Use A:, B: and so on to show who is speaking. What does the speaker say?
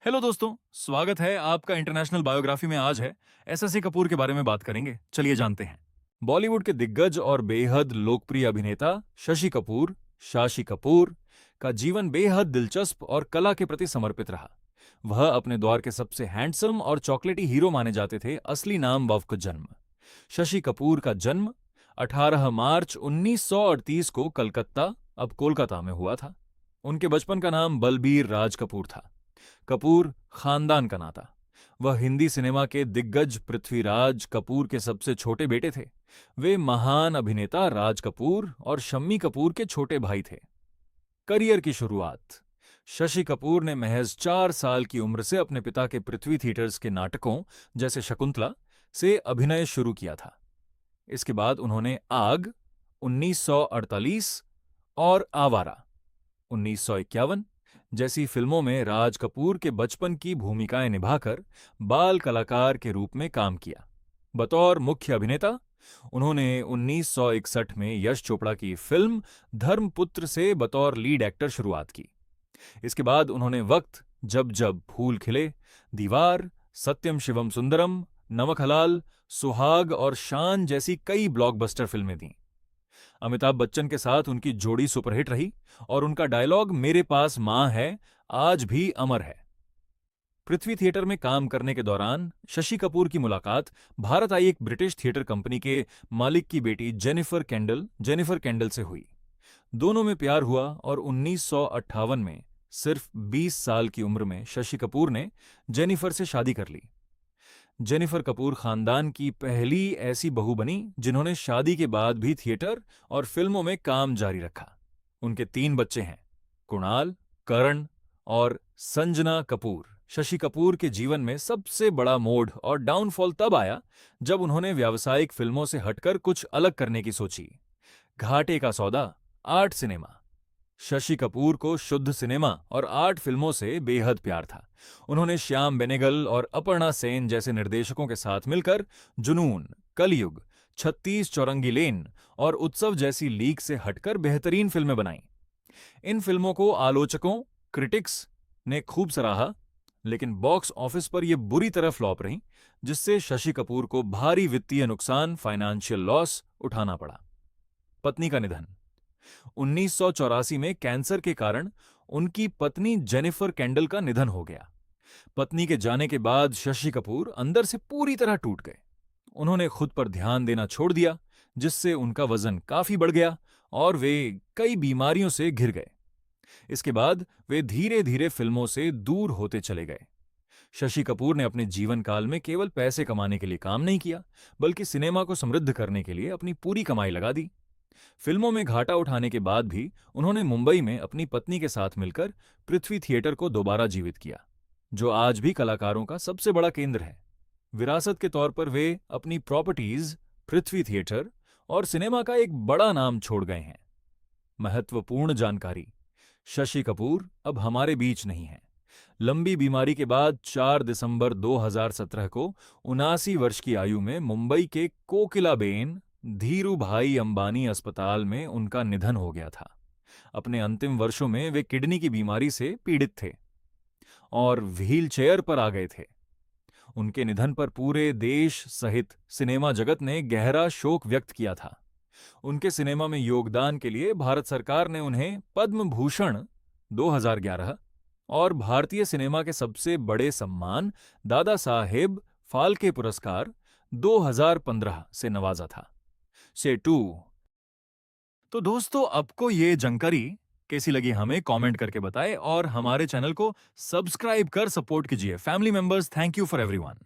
A: Hello दोस्तों, स्वागत है आपका इंटरनेशनल बायोग्राफी में। आज है एसएससी कपूर के बारे में बात करेंगे। चलिए जानते हैं। बॉलीवुड के दिग्गज और बेहद लोकप्रिय अभिनेता शशि कपूर, शाशी कपूर का जीवन बेहद दिलचस्प और कला के प्रति समर्पित रहा। वह अपने दौर के सबसे हैंडसम और चॉकलेटी हीरो माने जाते थे। असली नाम वक्फ जन्म। शशि कपूर का जन्म 18 मार्च 1938 को कलकत्ता, अब कोलकाता में हुआ था। उनके बचपन का नाम बलबीर राज कपूर था। कपूर खानदान का नाता। वह हिंदी सिनेमा के दिग्गज पृथ्वीराज कपूर के सबसे छोटे बेटे थे। वे महान अभिनेता राज कपूर और शम्मी कपूर के छोटे भाई थे। करियर की शुरुआत। शशि कपूर ने महज 4 साल की उम्र से अपने पिता के पृथ्वी थिएटर्स के नाटकों जैसे शकुंतला से अभिनय शुरू किया था। इसके बाद उन्होंने आग 1948 और आवारा 1951 जैसी फिल्मों में राज कपूर के बचपन की भूमिकाएं निभाकर बाल कलाकार के रूप में काम किया। बतौर मुख्य अभिनेता उन्होंने 1961 में यश चोपड़ा की फिल्म धर्मपुत्र से बतौर लीड एक्टर शुरुआत की। इसके बाद उन्होंने वक्त, जब जब फूल खिले, दीवार, सत्यम शिवम सुंदरम, नमक हलाल, सुहाग और शान जैसी कई ब्लॉकबस्टर फिल्में दी। अमिताभ बच्चन के साथ उनकी जोड़ी सुपरहिट रही और उनका डायलॉग "मेरे पास मां है" आज भी अमर है। पृथ्वी थिएटर में काम करने के दौरान शशि कपूर की मुलाकात भारत आई एक ब्रिटिश थिएटर कंपनी के मालिक की बेटी जेनिफर कैंडल से हुई। दोनों में प्यार हुआ और 1958 में सिर्फ 20 साल की उम्र में शशि कपूर ने जेनिफर से शादी कर ली। जेनिफर कपूर खानदान की पहली ऐसी बहू बनी जिन्होंने शादी के बाद भी थिएटर और फिल्मों में काम जारी रखा। उनके 3 बच्चे हैं, कुणाल, करण और संजना कपूर। शशि कपूर के जीवन में सबसे बड़ा मोड़ और डाउनफॉल तब आया जब उन्होंने व्यावसायिक फिल्मों से हटकर कुछ अलग करने की सोची। घाटे का सौदा, आर्ट सिनेमा। शशि कपूर को शुद्ध सिनेमा और आर्ट फिल्मों से बेहद प्यार था। उन्होंने श्याम बेनेगल और अपर्णा सेन जैसे निर्देशकों के साथ मिलकर जुनून, कलयुग, 36 चौरंगी लेन और उत्सव जैसी लीक से हटकर बेहतरीन फिल्में बनाईं। इन फिल्मों को आलोचकों, क्रिटिक्स ने खूब सराहा, लेकिन बॉक्स ऑफिस पर यह बुरी तरह फ्लॉप रहीं, जिससे शशि कपूर को भारी वित्तीय नुकसान, फाइनेंशियल लॉस उठाना पड़ा। पत्नी का निधन। 1984 में कैंसर के कारण उनकी पत्नी जेनिफर कैंडल का निधन हो गया। पत्नी के जाने के बाद शशि कपूर अंदर से पूरी तरह टूट गए। उन्होंने खुद पर ध्यान देना छोड़ दिया, जिससे उनका वजन काफी बढ़ गया और वे कई बीमारियों से घिर गए। इसके बाद वे धीरे धीरे फिल्मों से दूर होते चले गए। शशि कपूर ने अपने जीवन काल में केवल पैसे कमाने के लिए काम नहीं किया, बल्कि सिनेमा को समृद्ध करने के लिए अपनी पूरी कमाई लगा दी। फिल्मों में घाटा उठाने के बाद भी उन्होंने मुंबई में अपनी पत्नी के साथ मिलकर पृथ्वी थिएटर को दोबारा जीवित किया, जो आज भी कलाकारों का सबसे बड़ा केंद्र है। विरासत के तौर पर वे अपनी प्रॉपर्टीज, पृथ्वी थिएटर और सिनेमा का एक बड़ा नाम छोड़ गए हैं। महत्वपूर्ण जानकारी। शशि कपूर अब हमारे बीच नहीं है। लंबी बीमारी के बाद 4 दिसंबर 2017 को 79 वर्ष की आयु में मुंबई के कोकिलाबेन धीरूभाई अंबानी अस्पताल में उनका निधन हो गया था। अपने अंतिम वर्षों में वे किडनी की बीमारी से पीड़ित थे और व्हील चेयर पर आ गए थे। उनके निधन पर पूरे देश सहित सिनेमा जगत ने गहरा शोक व्यक्त किया था। उनके सिनेमा में योगदान के लिए भारत सरकार ने उन्हें पद्म भूषण 2011 और भारतीय सिनेमा के सबसे बड़े सम्मान दादा साहेब फाल्के पुरस्कार 2015 से नवाजा था। से टू। तो दोस्तों, आपको ये जानकारी कैसी लगी हमें कमेंट करके बताएं और हमारे चैनल को सब्सक्राइब कर सपोर्ट कीजिए। Family members, thank you for everyone.